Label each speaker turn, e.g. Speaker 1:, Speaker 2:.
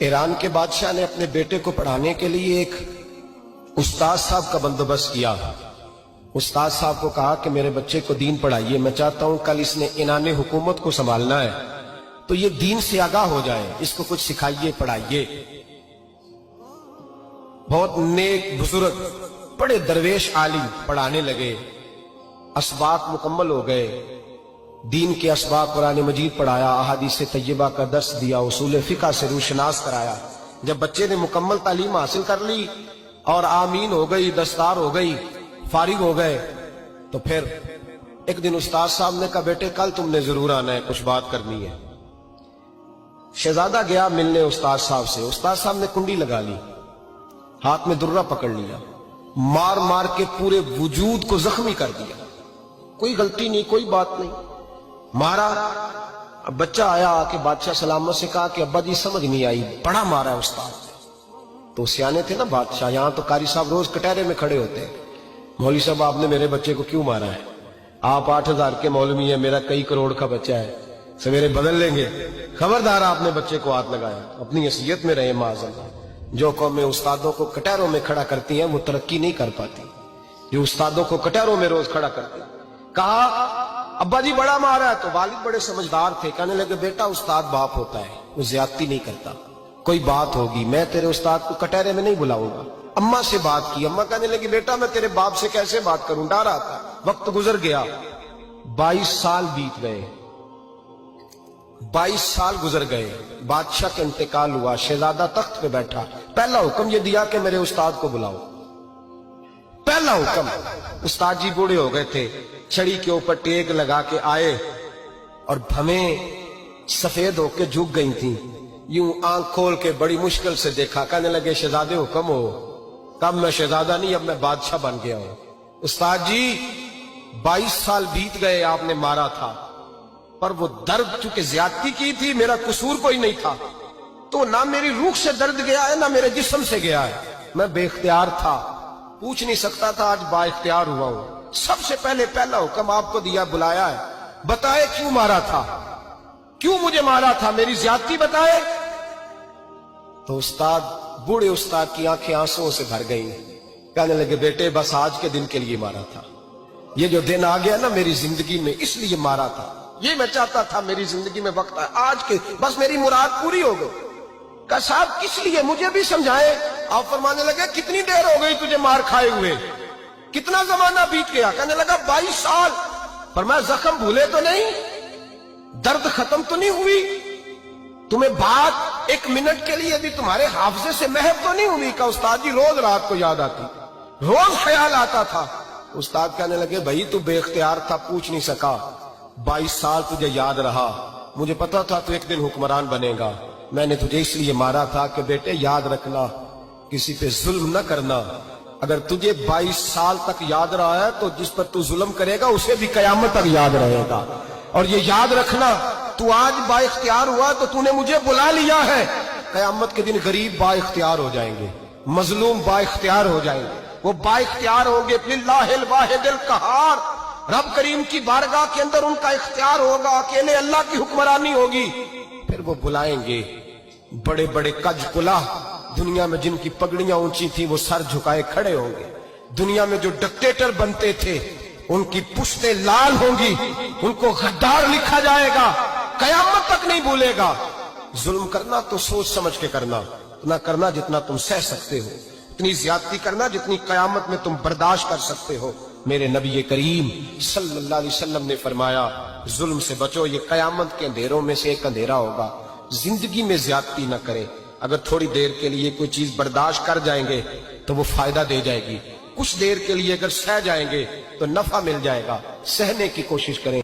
Speaker 1: Iran के बादशाह ने अपने बेटे को पढ़ाने के लिए एक उस्ताद साहब का बंदोबस्त किया। उस्ताद साहब को कहा कि मेरे बच्चे को दीन पढ़ाइए, मैं चाहता हूं कल इसने इनाने हुकूमत को संभालना है तो ये दीन से आगाह हो जाए, इसको कुछ सिखाइए, पढ़ाइए। बहुत नेक बुजुर्ग बड़े दरवेश आलिम पढ़ाने लगे। असबाक मुकम्मल हो गए, दीन के असबाक कुरान मजीद पढ़ाया, अहादीस तय्यबा का दर्स दिया, उसूल फिक़ह से रूशनास कराया। जब बच्चे ने मुकम्मल तालीम हासिल कर ली और आमीन हो गई, दस्तार हो गई, फारिग हो गए, तो फिर एक दिन उस्ताद साहब ने कहा बेटे कल तुमने जरूर आना है, कुछ बात करनी है। शहजादा गया मिलने उस्ताद साहब से। उस्ताद साहब ने कुंडी लगा ली, हाथ में दुर्रा पकड़ लिया, मार मार के पूरे वजूद को जख्मी कर दिया। कोई गलती नहीं, कोई बात नहीं, मारा। अब बच्चा आया आके बादशाह सलामत से कहा कि अब्बा जी समझ नहीं आई, बड़ा मारा है उस्ताद ने। तो सियाने थे ना बादशाह, यहां तो कारी साहब रोज कटहरे में खड़े होते हैं, मौलवी साहब आपने मेरे बच्चे को क्यों मारा है? आप 8,000 के मौलवी है, मेरा कई करोड़ का बच्चा है, सवेरे बदल लेंगे, खबरदार आपने बच्चे को हाथ लगाया, अपनी हैसियत में रहे माज़अल्लाह। जो कौमें उस्तादों को कटहरों में खड़ा करती हैं वो तरक्की नहीं कर पाती, जो उस्तादों को कटहरों में रोज खड़ा करते हैं। कहा अब्बा जी बड़ा मारा है, तो वालिद बड़े समझदार थे, कहने लगे बेटा उस्ताद बाप होता है, वो ज्यादती नहीं करता, कोई बात होगी, मैं तेरे उस्ताद को कटहरे में नहीं बुलाऊंगा। अम्मा से बात की, अम्मा कहने लगी बेटा मैं तेरे बाप से कैसे बात करूं, डर आता। वक्त गुजर गया, 22 साल बीत गए, 22 साल गुजर गए, बादशाह का इंतकाल हुआ, शहजादा तख्त पे बैठा। पहला हुक्म ये दिया कि मेरे उस्ताद को बुलाओ, पहला हुक्म। उस्ताद जी बूढ़े हो गए थे, छड़ी के ऊपर टेक लगा के आए और भवें सफेद होके झुक गई थी। यूं आंख खोल के बड़ी मुश्किल से देखा, कहने लगे शहजादे हुक्म हो। कब मैं शहजादा नहीं, अब मैं बादशाह बन गया हूं। उस्ताद जी 22 साल बीत गए, आपने मारा था, पर वो दर्द चूंकि ज्यादती की थी, मेरा कसूर कोई नहीं था, तो ना मेरी रूह से दर्द गया है ना मेरे जिस्म से गया है, मैं बेख्तियार था, पूछ नहीं सकता था, आज बाइख्तियार हुआ हूं। सबसे पहले पहला हुक्म आपको दिया, बुलाया है, बताए क्यों मारा था, क्यों मुझे मारा था, मेरी ज्यादती बताए। तो उस्ताद, बूढ़े उस्ताद की आंखें आंसुओं से भर गई, कहने लगे बेटे बस आज के दिन के लिए मारा था, ये जो दिन आ गया ना मेरी जिंदगी में, इसलिए मारा था, ये मैं चाहता था मेरी जिंदगी में वक्त है, आज के बस मेरी मुराद पूरी हो गई। कहा साहब किस लिए, मुझे भी समझाए। आप फरमाने लगे कितनी देर हो गई तुझे मार खाए हुए, कितना जमाना बीत गया? कहने लगा 22 साल। पर मैं जख्म भूले तो नहीं, दर्द खत्म तो नहीं हुई, तुम्हें बात एक मिनट के लिए भी तुम्हारे हाफजे से महव तो नहीं हुई? का उस्ताद जी रोज रात को याद आती, रोज ख्याल आता था। उस्ताद कहने लगे भाई तू बेख्तियार था, पूछ नहीं सका, 22 साल तुझे याद रहा, मुझे पता था तू एक दिन हुक्मरान बनेगा, मैंने तुझे इसलिए मारा था कि बेटे याद रखना, किसी पे जुल्म न करना। अगर तुझे 22 साल तक याद रहा है तो जिस पर तू जुल्म करेगा उसे भी कयामत तक याद रहेगा। और ये याद रखना, तू आज बाइख्तियार हुआ तो तूने मुझे बुला लिया है, कयामत के दिन गरीब बाइख्तियार हो जाएंगे, मजलूम बाइख्तियार हो जाएंगे, वो बाइख्तियार होंगे लिल्लाहिल वाहिदिल कहार, रब करीम की बारगाह के अंदर उनका इख्तियार होगा, अकेले अल्लाह की हुक्मरानी होगी। फिर वो बुलाएंगे बड़े बड़े कज कुला, दुनिया में जिनकी पगड़ियां ऊंची थी वो सर झुकाए खड़े होंगे, दुनिया में जो डिक्टेटर बनते थे उनकी पुश्तें लाल होंगी, उनको गद्दार लिखा जाएगा, कयामत तक नहीं भूलेगा। जुल्म करना तो सोच समझ के करना, इतना करना जितना तुम सह सकते हो, इतनी ज्यादती करना जितनी कयामत में तुम बर्दाश्त कर सकते हो। मेरे नबी करीम सल्लल्लाहु अलैहि वसल्लम ने फरमाया जुल्म से बचो, ये कयामत के अंधेरों में से एक अंधेरा होगा। जिंदगी में ज्यादती न करें, अगर थोड़ी देर के लिए कोई चीज बर्दाश्त कर जाएंगे तो वो फायदा दे जाएगी, कुछ देर के लिए अगर सह जाएंगे तो नफा मिल जाएगा, सहने की कोशिश करें।